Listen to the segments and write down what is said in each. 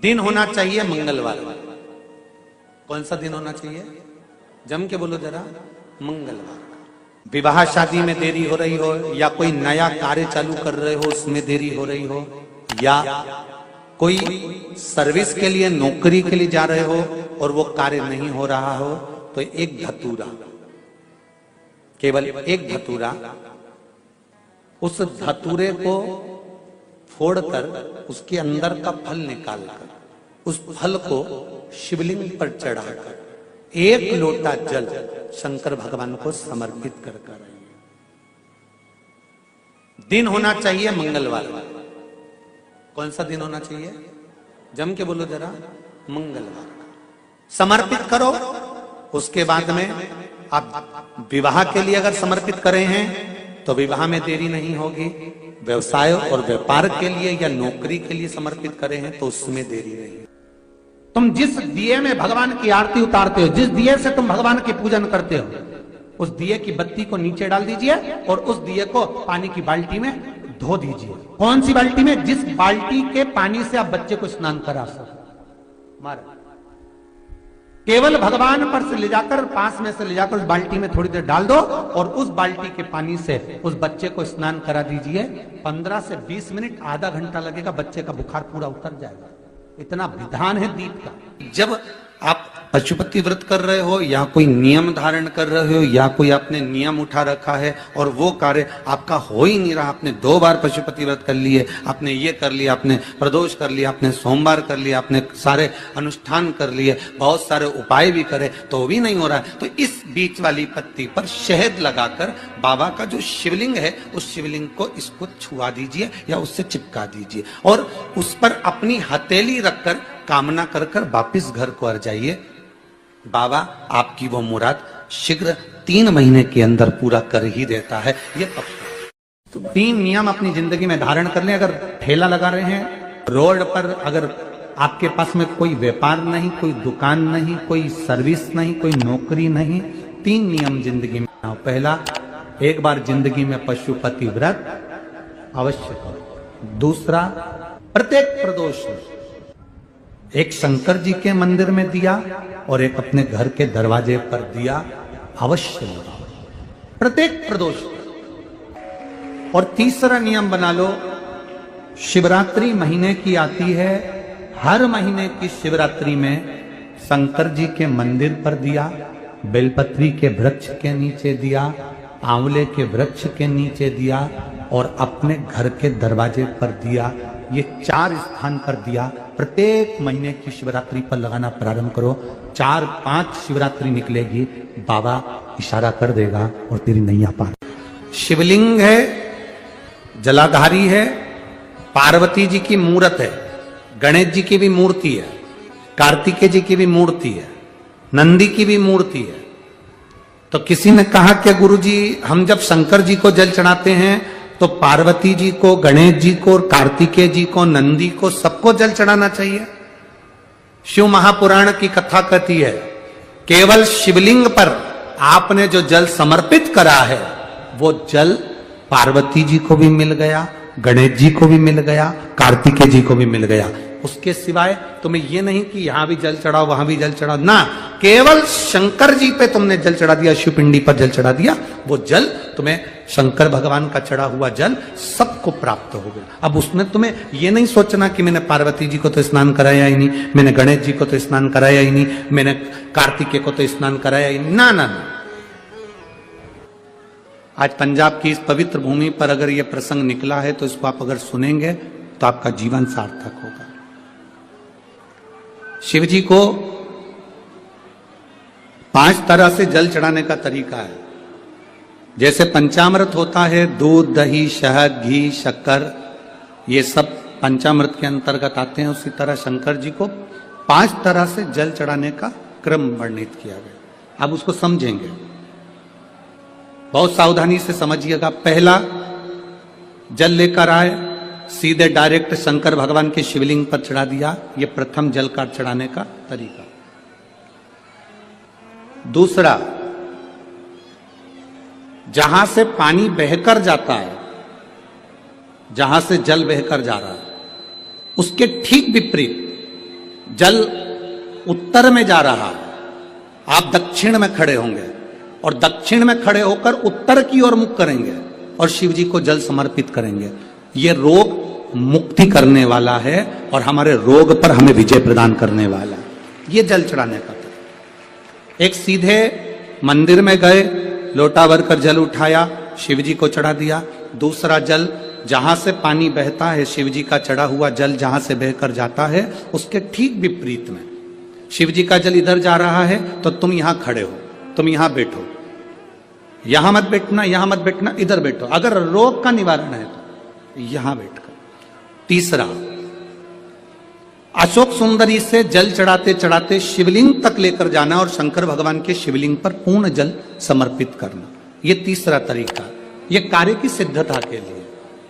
दिन होना चाहिए मंगलवार। कौन सा दिन होना चाहिए? जम के बोलो जरा। मंगलवार। विवाह शादी में देरी हो रही हो, या कोई नया कार्य चालू कर रहे हो उसमें देरी हो रही हो, या कोई सर्विस के लिए नौकरी के लिए जा रहे हो और वो कार्य नहीं हो रहा हो, तो एक धतूरा, केवल एक धतूरा, उस धतूरे को फोड़कर उसके अंदर का फल निकालकर उस फल को शिवलिंग पर चढ़ाकर एक लोटा जल शंकर भगवान को समर्पित कर आइए। दिन होना चाहिए मंगलवार। कौन सा दिन होना चाहिए? जम के बोलो जरा। मंगलवार। समर्पित करो। उसके बाद में आप विवाह के लिए अगर समर्पित करे हैं तो विवाह में देरी नहीं होगी। व्यवसाय और व्यापार के लिए या नौकरी के लिए समर्पित करे हैं तो उसमें देरी नहीं। तुम जिस दिए में भगवान की आरती उतारते हो, जिस दिए से तुम भगवान की पूजन करते हो, उस दिए की बत्ती को नीचे डाल दीजिए और उस दिए को पानी की बाल्टी में धो दीजिए। कौन सी बाल्टी में? जिस बाल्टी के पानी से आप बच्चे को स्नान करा सको। मारा केवल भगवान पर से ले जाकर, पास में से ले जाकर उस बाल्टी में थोड़ी देर डाल दो और उस बाल्टी के पानी से उस बच्चे को स्नान करा दीजिए। 15 से 20 मिनट, आधा घंटा लगेगा, बच्चे का बुखार पूरा उतर जाएगा। इतना विधान है दीप का। जब आप पशुपति व्रत कर रहे हो या कोई नियम धारण कर रहे हो या कोई आपने नियम उठा रखा है और वो कार्य आपका हो ही नहीं रहा, आपने 2 बार पशुपति व्रत कर लिए, आपने ये कर लिया, आपने प्रदोष कर लिया, आपने सोमवार कर लिया, आपने सारे अनुष्ठान कर लिए, बहुत सारे उपाय भी करे तो भी नहीं हो रहा है, तो इस बीच वाली पत्ती पर शहद लगाकर बाबा का जो शिवलिंग है उस शिवलिंग को इसको छुआ दीजिए या उससे चिपका दीजिए और उस पर अपनी हथेली रखकर कामना कर कर वापिस घर को आ जाइए। बाबा आपकी वो मुराद शीघ्र 3 महीने के अंदर पूरा कर ही देता है। ये तो 3 नियम अपनी जिंदगी में धारण कर लें। अगर ठेला लगा रहे हैं रोड पर, अगर आपके पास में कोई व्यापार नहीं, कोई दुकान नहीं, कोई सर्विस नहीं, कोई नौकरी नहीं, 3 नियम जिंदगी में। पहला, एक बार जिंदगी में पशुपति व्रत अवश्य करो। दूसरा, प्रत्येक प्रदोष एक शंकर जी के मंदिर में दिया और एक अपने घर के दरवाजे पर दिया अवश्य लगाओ, प्रत्येक प्रदोष। और तीसरा नियम बना लो, शिवरात्रि महीने की आती है, हर महीने की शिवरात्रि में शंकर जी के मंदिर पर दिया, बेलपत्री के वृक्ष के नीचे दिया, आंवले के वृक्ष के नीचे दिया और अपने घर के दरवाजे पर दिया। ये 4 स्थान पर दिया प्रत्येक महीने की शिवरात्रि पर लगाना प्रारंभ करो। 4-5 शिवरात्रि निकलेगी, बाबा इशारा कर देगा और तेरी नैया पार। शिवलिंग है, जलाधारी है, पार्वती जी की मूर्त है, गणेश जी की भी मूर्ति है, कार्तिकेय जी की भी मूर्ति है, नंदी की भी मूर्ति है। तो किसी ने कहा कि गुरुजी हम जब शंकर जी को जल चढ़ाते हैं तो पार्वती जी को, गणेश जी को, कार्तिकेय जी को, नंदी को, सबको जल चढ़ाना चाहिए। शिव महापुराण की कथा कहती है केवल शिवलिंग पर आपने जो जल समर्पित करा है वो जल पार्वती जी को भी मिल गया, गणेश जी को भी मिल गया, कार्तिकेय जी को भी मिल गया। उसके सिवाय तुम्हें ये नहीं कि यहां भी जल चढ़ाओ वहां भी जल चढ़ाओ, ना, केवल शंकर जी पे तुमने जल चढ़ा दिया, शिव पिंडी पर जल चढ़ा दिया, वो जल तुम्हें शंकर भगवान का चढ़ा हुआ जल सबको प्राप्त हो गया। अब उसमें तुम्हें ये नहीं सोचना कि मैंने पार्वती जी को तो स्नान कराया ही नहीं, मैंने गणेश जी को तो स्नान कराया ही नहीं, मैंने कार्तिकेय को तो स्नान कराया ही नहीं, ना ना ना। आज पंजाब की इस पवित्र भूमि पर अगर ये प्रसंग निकला है तो इसको आप अगर सुनेंगे तो आपका जीवन सार्थक होगा। शिव जी को 5 तरह से जल चढ़ाने का तरीका है। जैसे पंचामृत होता है, दूध, दही, शहद, घी, शक्कर, ये सब पंचामृत के अंतर्गत आते हैं, उसी तरह शंकर जी को 5 तरह से जल चढ़ाने का क्रम वर्णित किया गया। अब उसको समझेंगे, बहुत सावधानी से समझिएगा। पहला, जल लेकर आए, सीधे डायरेक्ट शंकर भगवान के शिवलिंग पर चढ़ा दिया, ये प्रथम जल का चढ़ाने का तरीका। दूसरा, जहां से पानी बहकर जाता है, जहां से जल बहकर जा रहा है, उसके ठीक विपरीत जल उत्तर में जा रहा है, आप दक्षिण में खड़े होंगे और दक्षिण में खड़े होकर उत्तर की ओर मुख करेंगे और शिव जी को जल समर्पित करेंगे। ये रोग मुक्ति करने वाला है और हमारे रोग पर हमें विजय प्रदान करने वाला है। ये जल चढ़ाने का था। एक सीधे मंदिर में गए, लोटा भर कर जल उठाया, शिव जी को चढ़ा दिया। दूसरा जल जहां से पानी बहता है, शिव जी का चढ़ा हुआ जल जहां से बहकर जाता है, उसके ठीक विपरीत में शिव जी का जल इधर जा रहा है तो तुम यहां खड़े हो, तुम यहां बैठो, यहां मत बैठना, यहां मत बैठना, इधर बैठो। अगर रोग का निवारण है तो यहां बैठकर। तीसरा, अशोक सुंदरी से जल चढ़ाते चढ़ाते शिवलिंग तक लेकर जाना और शंकर भगवान के शिवलिंग पर पूर्ण जल समर्पित करना। यह तीसरा तरीका, यह कार्य की सिद्धता के लिए।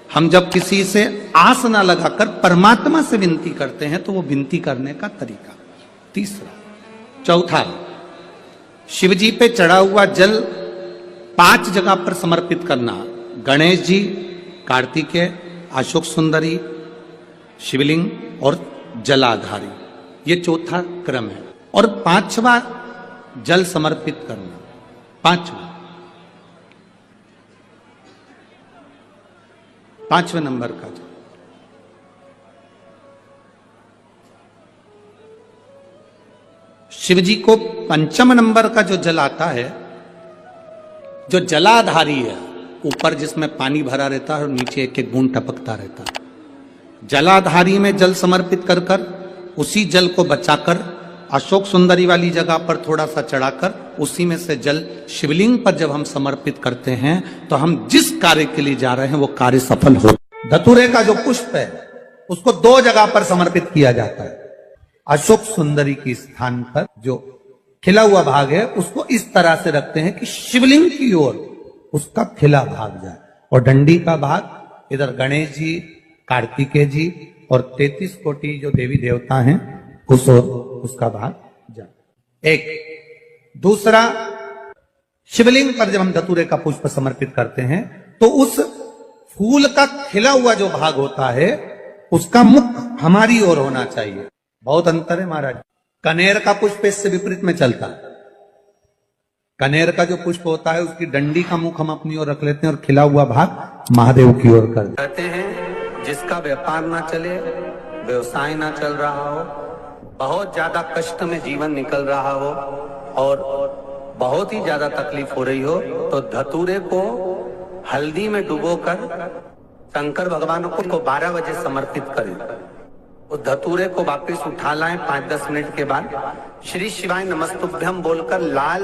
हम जब किसी से आस ना लगाकर परमात्मा से विनती करते हैं तो वो विनती करने का तरीका तीसरा। चौथा, शिव जी पे चढ़ा हुआ जल 5 जगह पर समर्पित करना। गणेश जी, कार्तिकेय, अशोक सुंदरी, शिवलिंग और जलाधारी, ये चौथा क्रम है। और 5वां जल समर्पित करना, 5वें नंबर का जल। शिव जी को 5वें नंबर का जो जल आता है, जो जलाधारी है, ऊपर जिसमें पानी भरा रहता है और नीचे एक एक बूंद टपकता रहता है, जलाधारी में जल समर्पित कर कर उसी जल को बचाकर अशोक सुंदरी वाली जगह पर थोड़ा सा चढ़ाकर उसी में से जल शिवलिंग पर जब हम समर्पित करते हैं तो हम जिस कार्य के लिए जा रहे हैं वो कार्य सफल हो। धतूरे का जो पुष्प है उसको 2 जगह पर समर्पित किया जाता है। अशोक सुंदरी के स्थान पर जो खिला हुआ भाग है उसको इस तरह से रखते हैं कि शिवलिंग की ओर उसका खिला भाग जाए, और डंडी का भाग इधर गणेश जी, कार्तिकेय जी और 33 कोटि जो देवी देवता हैं उस ओर उसका भाग जाए। एक दूसरा, शिवलिंग पर जब हम धतूरे का पुष्प समर्पित करते हैं तो उस फूल का खिला हुआ जो भाग होता है उसका मुख हमारी ओर होना चाहिए। बहुत अंतर है महाराज। कनेर का पुष्प इससे विपरीत में चलता है। कनेर का जो पुष्प होता है उसकी डंडी का मुख हम अपनी ओर रख लेते हैं और खिला हुआ भाग महादेव की ओर कर देते हैं। जिसका व्यापार ना चले, व्यवसाय ना चल रहा हो, बहुत ज्यादा कष्ट में जीवन निकल रहा हो और बहुत ही ज्यादा तकलीफ हो रही हो, तो धतूरे को हल्दी में डुबोकर शंकर भगवान को 12 बजे समर्पित करें। उस धतूरे को वापस उठा लाएं 5-10 मिनट के बाद, श्री शिवाय नमस्तुभ्यम बोलकर लाल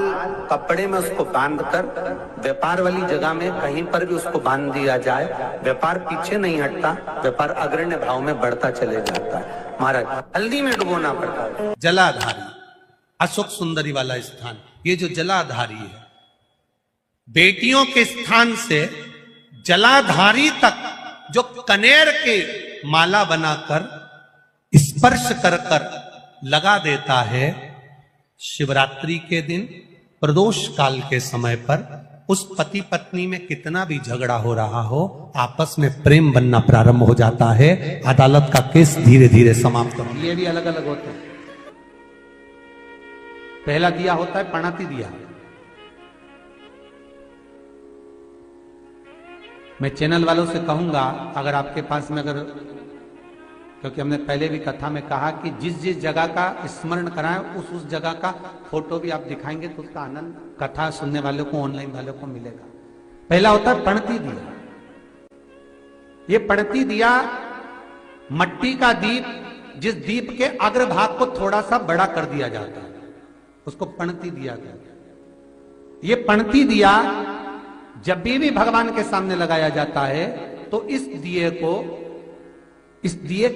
कपड़े में उसको बांधकर व्यापार वाली जगह में कहीं पर भी उसको बांध दिया जाए। व्यापार पीछे नहीं हटता, व्यापार अग्रण्य भाव में बढ़ता चले जाता है। महाराज, हल्दी में डुबोना पड़ता है। जलाधारी, अशोक सुंदरी वाला स्थान, ये जो जलाधारी है, बेटियों के स्थान से जलाधारी तक जो कनेर के माला बनाकर स्पर्श कर कर लगा देता है, शिवरात्रि के दिन प्रदोष काल के समय पर उस पति पत्नी में कितना भी झगड़ा हो रहा हो, आपस में प्रेम बनना प्रारंभ हो जाता है। अदालत का केस धीरे धीरे समाप्त हो। ये भी अलग अलग होते हैं। पहला दिया होता है पणाती दिया। मैं चैनल वालों से कहूंगा, अगर आपके पास में क्योंकि हमने पहले भी कथा में कहा कि जिस जिस जगह का स्मरण कराएं उस जगह का फोटो भी आप दिखाएंगे तो उसका आनंद कथा सुनने वालों को, ऑनलाइन वालों को मिलेगा। पहला होता है पणती दिया। ये पणती दिया मट्टी का दीप, जिस दीप के अग्रभाग को थोड़ा सा बड़ा कर दिया जाता है, उसको पणती दिया कहते हैं। ये पणती दिया जब भी भगवान के सामने लगाया जाता है तो इस दिए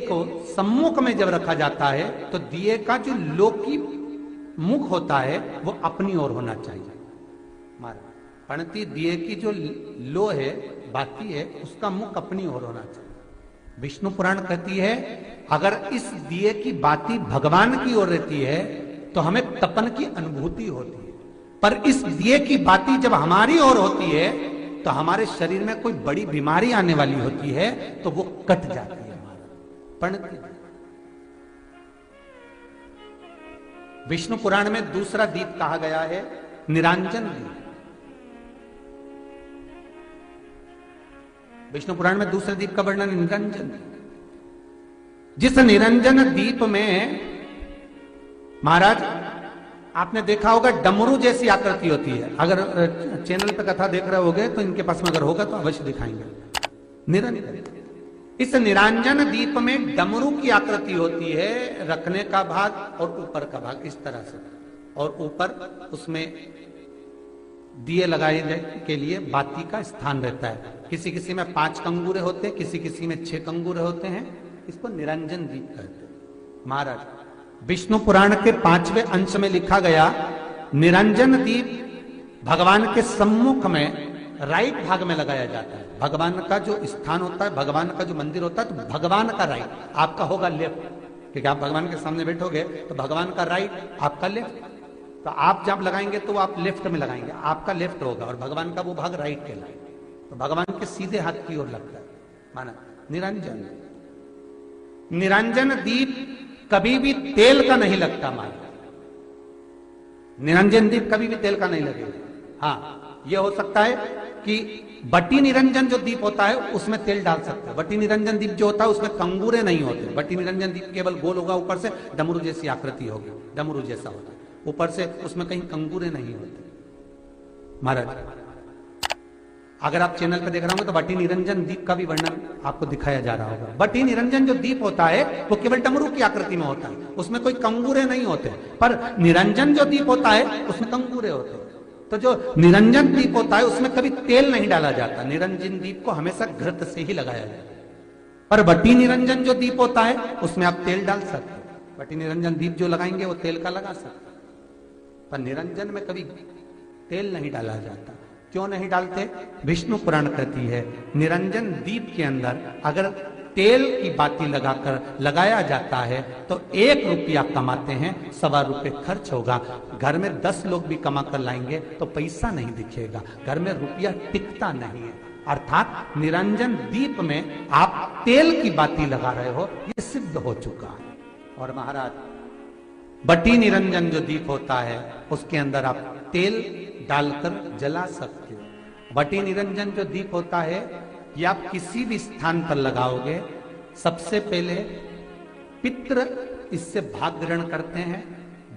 को सम्मुख में जब रखा जाता है तो दिए का जो लोकी मुख होता है वो अपनी ओर होना चाहिए। पणती दिए की जो लो है, बाती है, उसका मुख अपनी ओर होना चाहिए। विष्णु पुराण कहती है अगर इस दिए की बाती भगवान की ओर रहती है तो हमें तपन की अनुभूति होती है, पर इस दिए की बाती जब हमारी ओर होती है तो हमारे शरीर में कोई बड़ी बीमारी आने वाली होती है तो वो कट जाती है। विष्णु पुराण में दूसरा दीप कहा गया है निरंजन दीप। विष्णु पुराण में दूसरे दीप का वर्णन निरंजन। जिस निरंजन दीप में महाराज आपने देखा होगा डमरू जैसी आकृति होती है। अगर चैनल पे कथा देख रहे होगे तो इनके पास में अगर होगा तो अवश्य दिखाएंगे। निरंजन, इस निरंजन दीप में डमरू की आकृति होती है, रखने का भाग और ऊपर का भाग इस तरह से, और ऊपर उसमें दिए लगाए के लिए बाती का स्थान रहता है। किसी किसी में 5 कंगूरे होते हैं, किसी किसी में 6 कंगूरे होते हैं। इसको निरंजन दीप कहते हैं। महाराज विष्णु पुराण के 5वें अंश में लिखा गया निरंजन दीप भगवान के सम्मुख में राइट भाग में लगाया जाता है। भगवान का जो स्थान होता है, भगवान का जो मंदिर होता है, तो भगवान का राइट, आपका होगा लेफ्ट, क्योंकि आप भगवान के सामने बैठोगे तो भगवान का राइट, आपका लेफ्ट। तो आप जब लगाएंगे तो आप लेफ्ट में लगाएंगे, आपका लेफ्ट होगा और भगवान का वो भाग राइट के लाएंगे, तो भगवान के सीधे हाथ की ओर लगता है। माना निरंजन, निरंजन दीप कभी भी तेल का नहीं लगता। माना निरंजन दीप कभी भी तेल का नहीं लगेगा। हाँ, यह हो सकता है कि बटी निरंजन जो दीप होता है उसमें तेल डाल सकते हैं। बटी निरंजन दीप जो होता है उसमें कंगूरे नहीं होते। बटी निरंजन दीप केवल गोल होगा, ऊपर से डमरू जैसी आकृति होगी, डमरू जैसा होता है, ऊपर से उसमें कहीं कंगूरे नहीं होते। महाराज अगर आप चैनल पे देख रहे होंगे तो बटी निरंजन दीप का भी वर्णन आपको दिखाया जा रहा होगा। बटी निरंजन जो दीप होता है वो केवल डमरू की आकृति में होता है, उसमें कोई कंगूरे नहीं होते। पर निरंजन जो दीप होता है उसमें कंगूरे होते हैं। तो जो निरंजन दीप होता है उसमें कभी तेल नहीं डाला जाता। निरंजन दीप को हमेशा घृत से ही लगाया जाता है। पर बटी निरंजन जो दीप होता है उसमें आप तेल डाल सकते हैं। बटी निरंजन दीप जो लगाएंगे वो तेल का लगा सकते हैं, पर निरंजन में कभी तेल नहीं डाला जाता। क्यों नहीं डालते? विष्णु पुराण कहती है निरंजन दीप के अंदर अगर तेल की बाती लगाकर लगाया जाता है तो 1 रुपया कमाते हैं, 1.25 रुपये खर्च होगा। घर में 10 लोग भी कमा कर लाएंगे तो पैसा नहीं दिखेगा, घर में रुपया टिकता नहीं है। अर्थात निरंजन दीप में आप तेल की बाती लगा रहे हो, ये सिद्ध हो चुका है। और महाराज बटी निरंजन जो दीप होता है उसके अंदर आप तेल डालकर जला सकते हो। बटी निरंजन जो दीप होता है ये आप किसी भी स्थान पर लगाओगे, सबसे पहले पितृ इससे भाग ग्रहण करते हैं,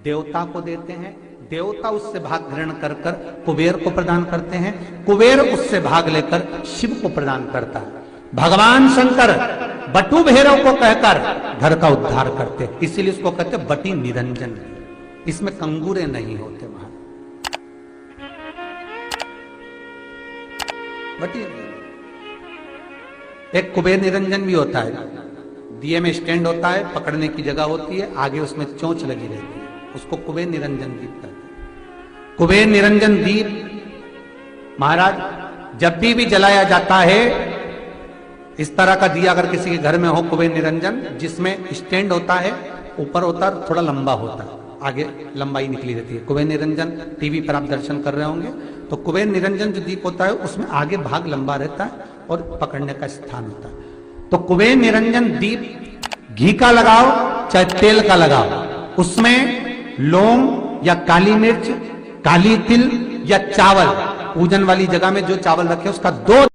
देवता को देते हैं, देवता उससे भाग ग्रहण कर कर कुबेर को प्रदान करते हैं, कुबेर उससे भाग लेकर शिव को प्रदान करता है। भगवान शंकर बटु भैरव को कहकर घर का उद्धार करते हैं, इसीलिए उसको कहते हैं बटी निरंजन। इसमें कंगूरे नहीं होते। वहां बटी एक कुबेर निरंजन भी होता है, दिए में स्टैंड होता है, पकड़ने की जगह होती है, आगे उसमें चोंच लगी रहती है, उसको कुबेर निरंजन दीप कहते हैं। कुबेर निरंजन दीप महाराज जब भी जलाया जाता है, इस तरह का दिया अगर किसी के घर में हो कुबेर निरंजन, जिसमें स्टैंड होता है, ऊपर होता है, थोड़ा लंबा होता है, आगे लंबाई निकली रहती है। कुबेर निरंजन टीवी पर आप दर्शन कर रहे होंगे तो कुबेर निरंजन जो दीप होता है उसमें आगे भाग लंबा रहता है और पकड़ने का स्थान होता है। तो कुबेर निरंजन दीप घी का लगाओ चाहे तेल का लगाओ, उसमें लौंग या काली मिर्च, काली तिल या चावल, पूजन वाली जगह में जो चावल रखे उसका 2